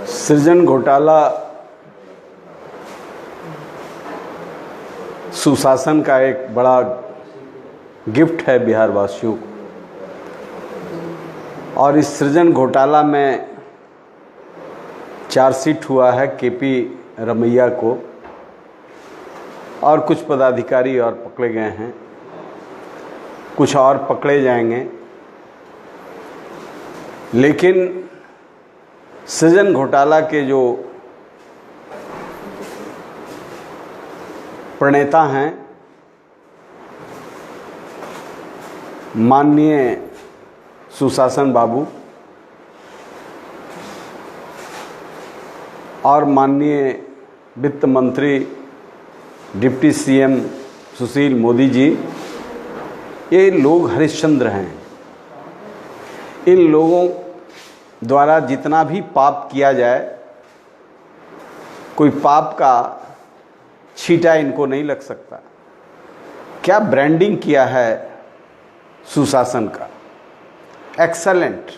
सृजन घोटाला सुशासन का एक बड़ा गिफ्ट है बिहार वासियों को। और इस सृजन घोटाला में चार्जशीट हुआ है केपी रमैया को, और कुछ पदाधिकारी और पकड़े गए हैं, कुछ और पकड़े जाएंगे। लेकिन सृजन घोटाला के जो प्रणेता हैं माननीय सुशासन बाबू और माननीय वित्त मंत्री डिप्टी सीएम सुशील मोदी जी, ये लोग हरिश्चंद्र हैं। इन लोगों द्वारा जितना भी पाप किया जाए, कोई पाप का छींटा इनको नहीं लग सकता। क्या ब्रांडिंग किया है सुशासन का, एक्सेलेंट।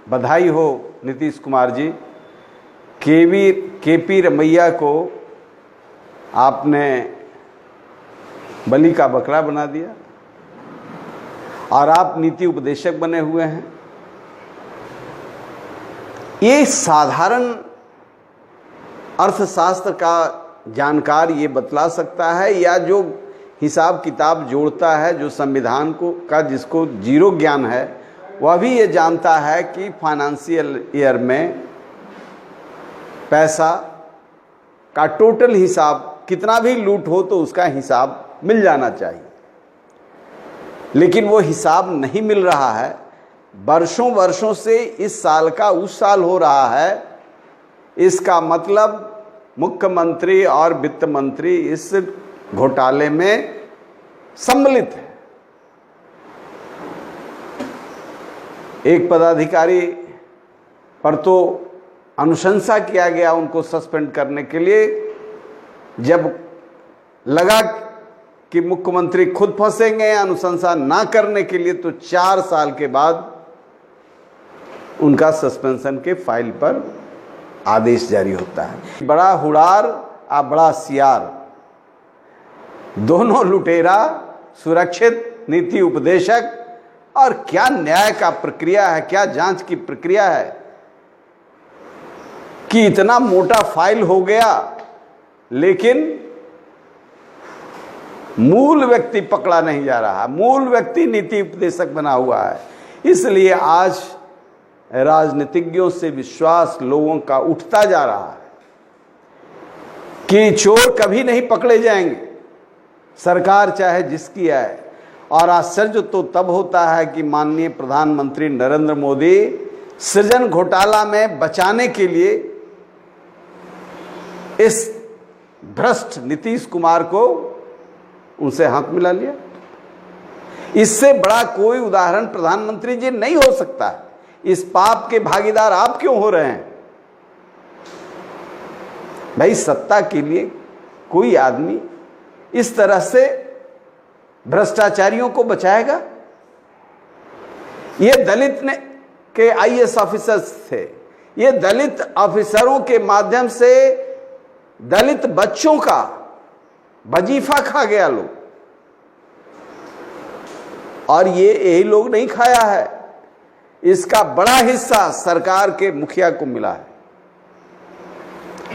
बधाई हो नीतीश कुमार जी। केपी रमैया को आपने बलि का बकरा बना दिया और आप नीति उपदेशक बने हुए हैं। ये साधारण अर्थशास्त्र का जानकार ये बतला सकता है, या जो हिसाब किताब जोड़ता है, जो संविधान को का जिसको जीरो ज्ञान है, वह भी ये जानता है कि फाइनेंशियल ईयर में पैसा का टोटल हिसाब कितना भी लूट हो तो उसका हिसाब मिल जाना चाहिए। लेकिन वो हिसाब नहीं मिल रहा है। वर्षों वर्षों से इस साल का उस साल हो रहा है। इसका मतलब मुख्यमंत्री और वित्त मंत्री इस घोटाले में सम्मिलित है। एक पदाधिकारी पर तो अनुशंसा किया गया उनको सस्पेंड करने के लिए। जब लगा कि मुख्यमंत्री खुद फंसेंगे अनुशंसा ना करने के लिए, तो 4 साल के बाद उनका सस्पेंशन के फाइल पर आदेश जारी होता है। बड़ा हुड़ार और बड़ा सियार, दोनों लुटेरा, सुरक्षित नीति उपदेशक। और क्या न्याय का प्रक्रिया है, क्या जांच की प्रक्रिया है कि इतना मोटा फाइल हो गया, लेकिन मूल व्यक्ति पकड़ा नहीं जा रहा। मूल व्यक्ति नीति उपदेशक बना हुआ है। इसलिए आज राजनीतिज्ञों से विश्वास लोगों का उठता जा रहा है कि चोर कभी नहीं पकड़े जाएंगे, सरकार चाहे जिसकी है। और आश्चर्य तो तब होता है कि माननीय प्रधानमंत्री नरेंद्र मोदी सृजन घोटाला में बचाने के लिए इस भ्रष्ट नीतीश कुमार को उनसे हाथ मिला लिया। इससे बड़ा कोई उदाहरण प्रधानमंत्री जी नहीं हो सकता है। इस पाप के भागीदार आप क्यों हो रहे हैं? भाई, सत्ता के लिए कोई आदमी इस तरह से भ्रष्टाचारियों को बचाएगा? ये दलित के आईएएस ऑफिसर्स थे। ये दलित ऑफिसरों के माध्यम से दलित बच्चों का वजीफा खा गया लोग, और ये यही लोग नहीं खाया है। इसका बड़ा हिस्सा सरकार के मुखिया को मिला है।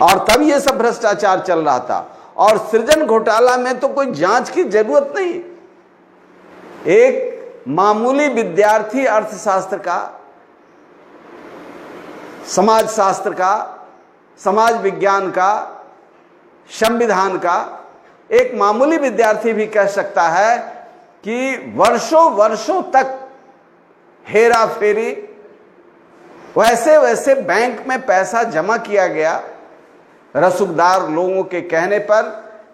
और तब ये सब भ्रष्टाचार चल रहा था। और सृजन घोटाला में तो कोई जांच की जरूरत नहीं। एक मामूली विद्यार्थी अर्थशास्त्र का, समाजशास्त्र का, समाज विज्ञान का, संविधान का एक मामूली विद्यार्थी भी कह सकता है कि वर्षों वर्षों तक हेरा फेरी, वैसे वैसे बैंक में पैसा जमा किया गया रसूखदार लोगों के कहने पर,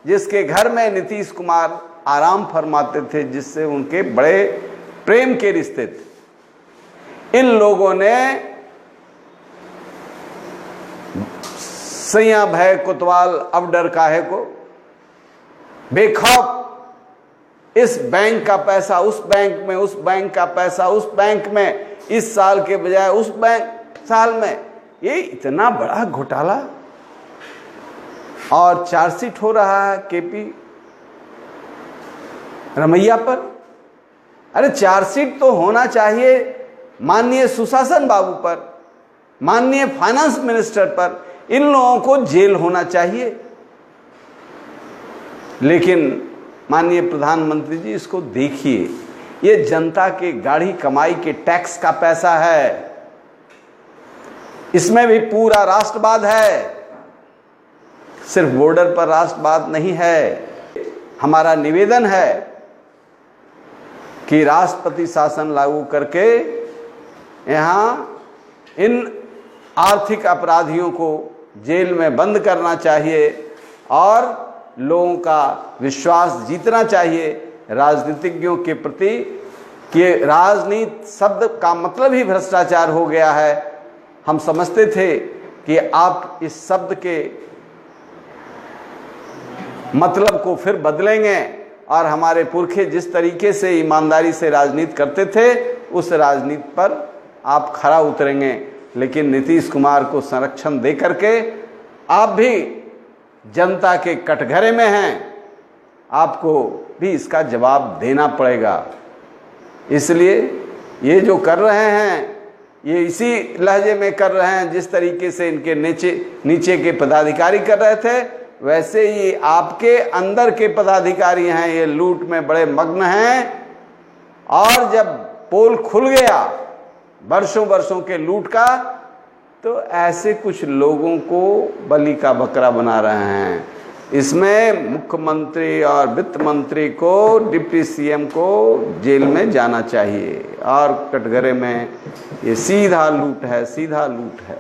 जिसके घर में नीतीश कुमार आराम फरमाते थे, जिससे उनके बड़े प्रेम के रिश्ते थे। इन लोगों ने सैया भय कोतवाल अब डर काहे को, बेखौफ इस बैंक का पैसा उस बैंक में, उस बैंक का पैसा उस बैंक में, इस साल के बजाय उस बैंक साल में, ये इतना बड़ा घोटाला और चार्जशीट हो रहा है केपी रमैया पर। अरे चार्जशीट तो होना चाहिए माननीय सुशासन बाबू पर, माननीय फाइनेंस मिनिस्टर पर, इन लोगों को जेल होना चाहिए। लेकिन माननीय प्रधानमंत्री जी इसको देखिए, ये जनता के गाढ़ी कमाई के टैक्स का पैसा है, इसमें भी पूरा राष्ट्रवाद है, सिर्फ बॉर्डर पर राष्ट्रवाद नहीं है। हमारा निवेदन है कि राष्ट्रपति शासन लागू करके यहाँ इन आर्थिक अपराधियों को जेल में बंद करना चाहिए और लोगों का विश्वास जीतना चाहिए राजनीतिज्ञों के प्रति कि राजनीति शब्द का मतलब ही भ्रष्टाचार हो गया है। हम समझते थे कि आप इस शब्द के मतलब को फिर बदलेंगे और हमारे पुरखे जिस तरीके से ईमानदारी से राजनीति करते थे उस राजनीति पर आप खरा उतरेंगे। लेकिन नीतीश कुमार को संरक्षण दे करके आप भी जनता के कटघरे में हैं, आपको भी इसका जवाब देना पड़ेगा। इसलिए ये जो कर रहे हैं ये इसी लहजे में कर रहे हैं जिस तरीके से इनके नीचे के पदाधिकारी कर रहे थे, वैसे ही आपके अंदर के पदाधिकारी हैं, ये लूट में बड़े मग्न हैं। और जब पोल खुल गया वर्षों वर्षों के लूट का, तो ऐसे कुछ लोगों को बलि का बकरा बना रहे हैं। इसमें मुख्यमंत्री और वित्त मंत्री को, डिप्टी सीएम को जेल में जाना चाहिए और कटघरे में ये सीधा लूट है, सीधा लूट है।